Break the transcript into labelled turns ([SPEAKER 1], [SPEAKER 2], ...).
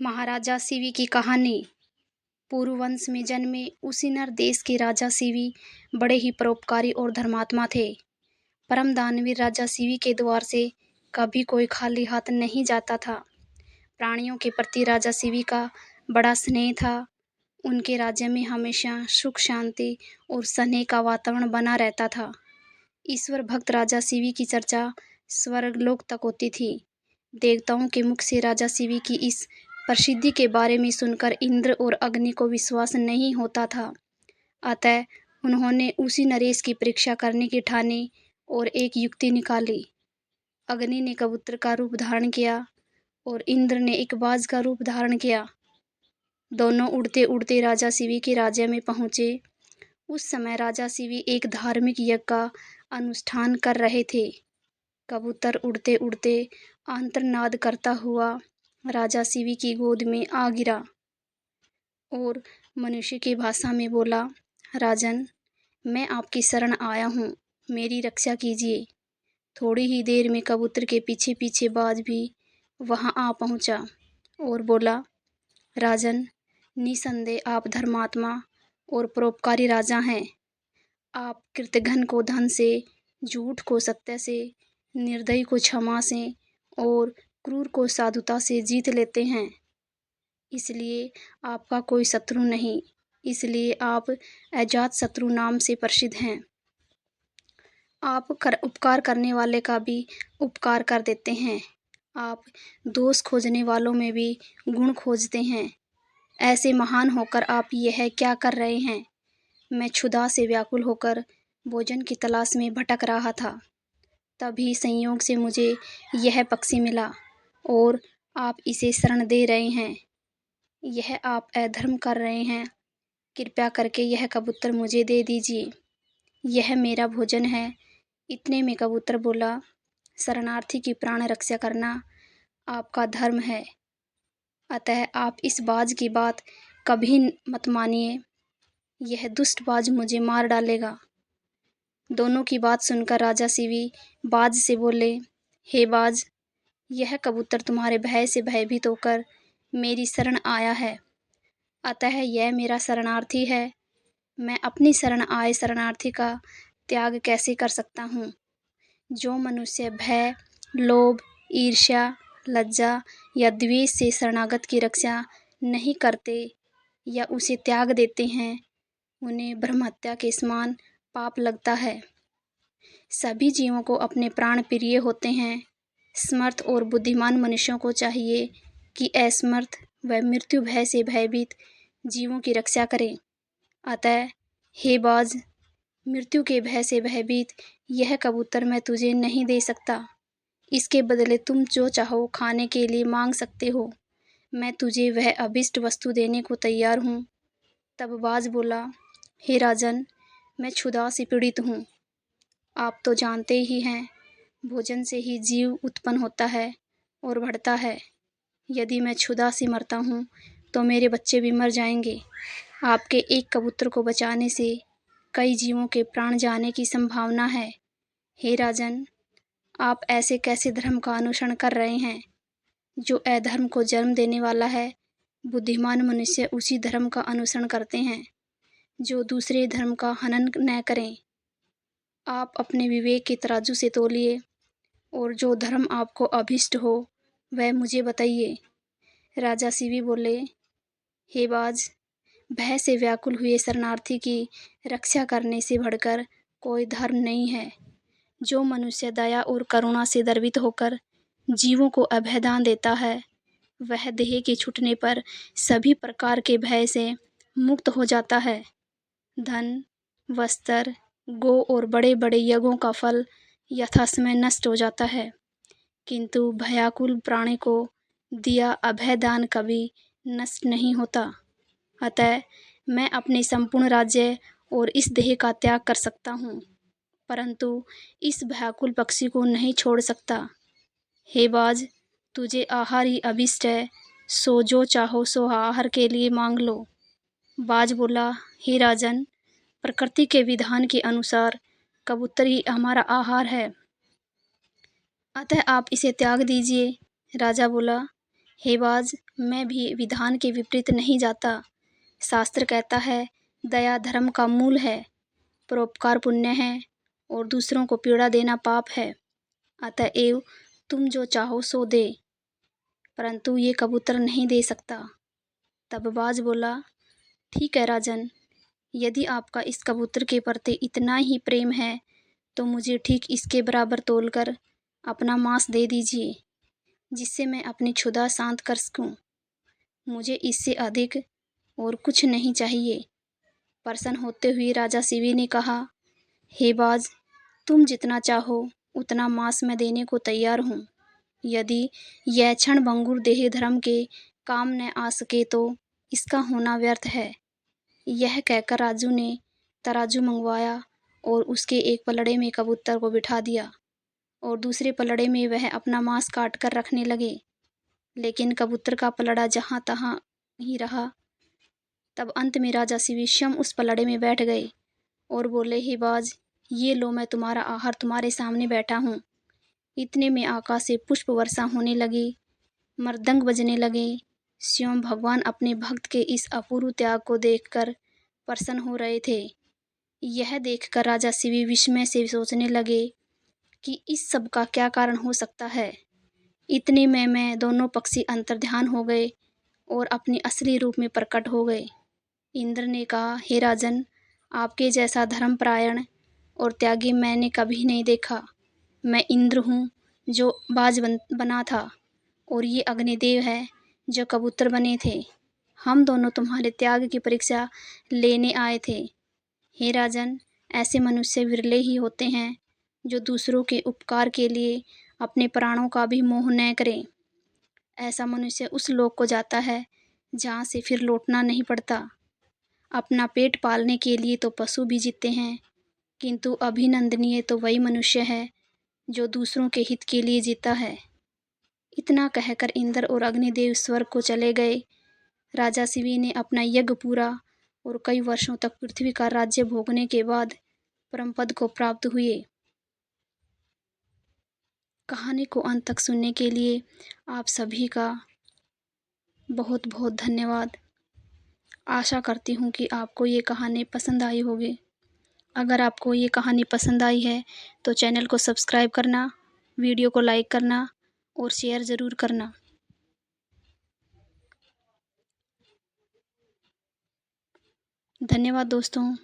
[SPEAKER 1] महाराजा शिवी की कहानी। पूर्व वंश में जन्मे उसी नर देश के राजा शिवी बड़े ही परोपकारी और धर्मात्मा थे। परम दानवीर राजा शिवी के द्वार से कभी कोई खाली हाथ नहीं जाता था। प्राणियों के प्रति राजा शिवी का बड़ा स्नेह था। उनके राज्य में हमेशा सुख शांति और स्नेह का वातावरण बना रहता था। ईश्वर भक्त राजा शिवी की चर्चा स्वर्गलोक तक होती थी। देवताओं के मुख से राजा शिवी की इस प्रसिद्धि के बारे में सुनकर इंद्र और अग्नि को विश्वास नहीं होता था। अतः उन्होंने उसी नरेश की परीक्षा करने की ठानी और एक युक्ति निकाली। अग्नि ने कबूतर का रूप धारण किया और इंद्र ने एक बाज का रूप धारण किया। दोनों उड़ते उड़ते राजा शिवी के राज्य में पहुंचे। उस समय राजा शिवी एक धार्मिक यज्ञ का अनुष्ठान कर रहे थे। कबूतर उड़ते उड़ते आंतरनाद करता हुआ राजा शिवी की गोद में आ गिरा और मनुष्य की भाषा में बोला, राजन, मैं आपकी शरण आया हूँ, मेरी रक्षा कीजिए। थोड़ी ही देर में कबूतर के पीछे पीछे बाज भी वहाँ आ पहुँचा और बोला, राजन, निसंदेह आप धर्मात्मा और परोपकारी राजा हैं। आप कृतघ्न को धन से, झूठ को सत्य से, निर्दयी को क्षमा से और क्रूर को साधुता से जीत लेते हैं। इसलिए आपका कोई शत्रु नहीं, इसलिए आप अजात शत्रु नाम से प्रसिद्ध हैं। आप उपकार करने वाले का भी उपकार कर देते हैं। आप दोष खोजने वालों में भी गुण खोजते हैं। ऐसे महान होकर आप यह क्या कर रहे हैं? मैं क्षुधा से व्याकुल होकर भोजन की तलाश में भटक रहा था। तभी संयोग से मुझे यह पक्षी मिला और आप इसे शरण दे रहे हैं। यह आप अधर्म कर रहे हैं। कृपया करके यह कबूतर मुझे दे दीजिए, यह मेरा भोजन है। इतने में कबूतर बोला, शरणार्थी की प्राण रक्षा करना आपका धर्म है, अतः आप इस बाज की बात कभी मत मानिए। यह दुष्ट बाज मुझे मार डालेगा। दोनों की बात सुनकर राजा शिवी बाज से बोले, हे बाज, यह कबूतर तुम्हारे भय से भयभीत होकर मेरी शरण आया है, अतः यह मेरा शरणार्थी है। मैं अपनी शरण आए शरणार्थी का त्याग कैसे कर सकता हूँ? जो मनुष्य भय, लोभ, ईर्ष्या, लज्जा या द्वेष से शरणागत की रक्षा नहीं करते या उसे त्याग देते हैं, उन्हें ब्रह्महत्या के समान पाप लगता है। सभी जीवों को अपने प्राण प्रिय होते हैं। समर्थ और बुद्धिमान मनुष्यों को चाहिए कि असमर्थ व मृत्यु भय से भयभीत जीवों की रक्षा करें। अतः हे बाज, मृत्यु के भय से भयभीत यह कबूतर मैं तुझे नहीं दे सकता। इसके बदले तुम जो चाहो खाने के लिए मांग सकते हो। मैं तुझे वह अभिष्ट वस्तु देने को तैयार हूँ। तब बाज बोला, हे राजन, मैं क्षुधा से पीड़ित हूँ। आप तो जानते ही हैं, भोजन से ही जीव उत्पन्न होता है और बढ़ता है। यदि मैं क्षुधा से मरता हूँ तो मेरे बच्चे भी मर जाएंगे। आपके एक कबूतर को बचाने से कई जीवों के प्राण जाने की संभावना है। हे राजन, आप ऐसे कैसे धर्म का अनुसरण कर रहे हैं जो अधर्म को जन्म देने वाला है? बुद्धिमान मनुष्य उसी धर्म का अनुसरण करते हैं जो दूसरे धर्म का हनन न करें। आप अपने विवेक के तराजू से तोलिए और जो धर्म आपको अभिष्ट हो वह मुझे बताइए। राजा शिवी बोले, हे बाज, भय से व्याकुल हुए शरणार्थी की रक्षा करने से बढ़कर कोई धर्म नहीं है। जो मनुष्य दया और करुणा से द्रवित होकर जीवों को अभयदान देता है, वह देह के छूटने पर सभी प्रकार के भय से मुक्त हो जाता है। धन, वस्त्र, गो और बड़े बड़े यज्ञों का फल यथासमय नष्ट हो जाता है, किंतु भयाकुल प्राणी को दिया अभयदान कभी नष्ट नहीं होता। अतः मैं अपने संपूर्ण राज्य और इस देह का त्याग कर सकता हूँ, परंतु इस भयाकुल पक्षी को नहीं छोड़ सकता। हे बाज, तुझे आहार ही अभिष्ट है, सो जो चाहो सो आहार के लिए मांग लो। बाज बोला, हे राजन, प्रकृति के विधान के अनुसार कबूतर ही हमारा आहार है, अतः आप इसे त्याग दीजिए। राजा बोला, हे बाज, मैं भी विधान के विपरीत नहीं जाता। शास्त्र कहता है, दया धर्म का मूल है, परोपकार पुण्य है और दूसरों को पीड़ा देना पाप है। अतएव तुम जो चाहो सो दे, परंतु ये कबूतर नहीं दे सकता। तब बाज बोला, ठीक है राजन, यदि आपका इस कबूतर के प्रति इतना ही प्रेम है तो मुझे ठीक इसके बराबर तोलकर अपना मांस दे दीजिए, जिससे मैं अपनी क्षुधा शांत कर सकूं। मुझे इससे अधिक और कुछ नहीं चाहिए। प्रसन्न होते हुए राजा शिवी ने कहा, हे बाज, तुम जितना चाहो उतना मांस मैं देने को तैयार हूँ। यदि यह क्षण भंगुर देह धर्म के काम न आ सके तो इसका होना व्यर्थ है। यह कहकर राजू ने तराजू मंगवाया और उसके एक पलड़े में कबूतर को बिठा दिया और दूसरे पलड़े में वह अपना मांस काट कर रखने लगे। लेकिन कबूतर का पलड़ा जहाँ तहाँ ही रहा। तब अंत में राजा शिवी स्वयं उस पलड़े में बैठ गए और बोले, हे बाज, ये लो, मैं तुम्हारा आहार तुम्हारे सामने बैठा हूँ। इतने में आकाश से पुष्प वर्षा होने लगी, मृदंग बजने लगे। स्वयं भगवान अपने भक्त के इस अपूर्व त्याग को देखकर प्रसन्न हो रहे थे। यह देखकर राजा शिवी विस्मय से सोचने लगे कि इस सब का क्या कारण हो सकता है। इतने में मैं दोनों पक्षी अंतर्ध्यान हो गए और अपने असली रूप में प्रकट हो गए। इंद्र ने कहा, हे राजन, आपके जैसा धर्मपरायण और त्यागी मैंने कभी नहीं देखा। मैं इंद्र हूँ जो बाज बना था और ये अग्निदेव है जो कबूतर बने थे। हम दोनों तुम्हारे त्याग की परीक्षा लेने आए थे। हे राजन, ऐसे मनुष्य विरले ही होते हैं जो दूसरों के उपकार के लिए अपने प्राणों का भी मोह न करें। ऐसा मनुष्य उस लोक को जाता है जहाँ से फिर लौटना नहीं पड़ता। अपना पेट पालने के लिए तो पशु भी जीते हैं, किंतु अभिनंदनीय तो वही मनुष्य है जो दूसरों के हित के लिए जीता है। इतना कहकर इंद्र और अग्निदेव स्वर्ग को चले गए। राजा शिवी ने अपना यज्ञ पूरा और कई वर्षों तक पृथ्वी का राज्य भोगने के बाद परमपद को प्राप्त हुए। कहानी को अंत तक सुनने के लिए आप सभी का बहुत बहुत धन्यवाद। आशा करती हूँ कि आपको ये कहानी पसंद आई होगी। अगर आपको ये कहानी पसंद आई है तो चैनल को सब्सक्राइब करना, वीडियो को लाइक करना और शेयर ज़रूर करना। धन्यवाद दोस्तों।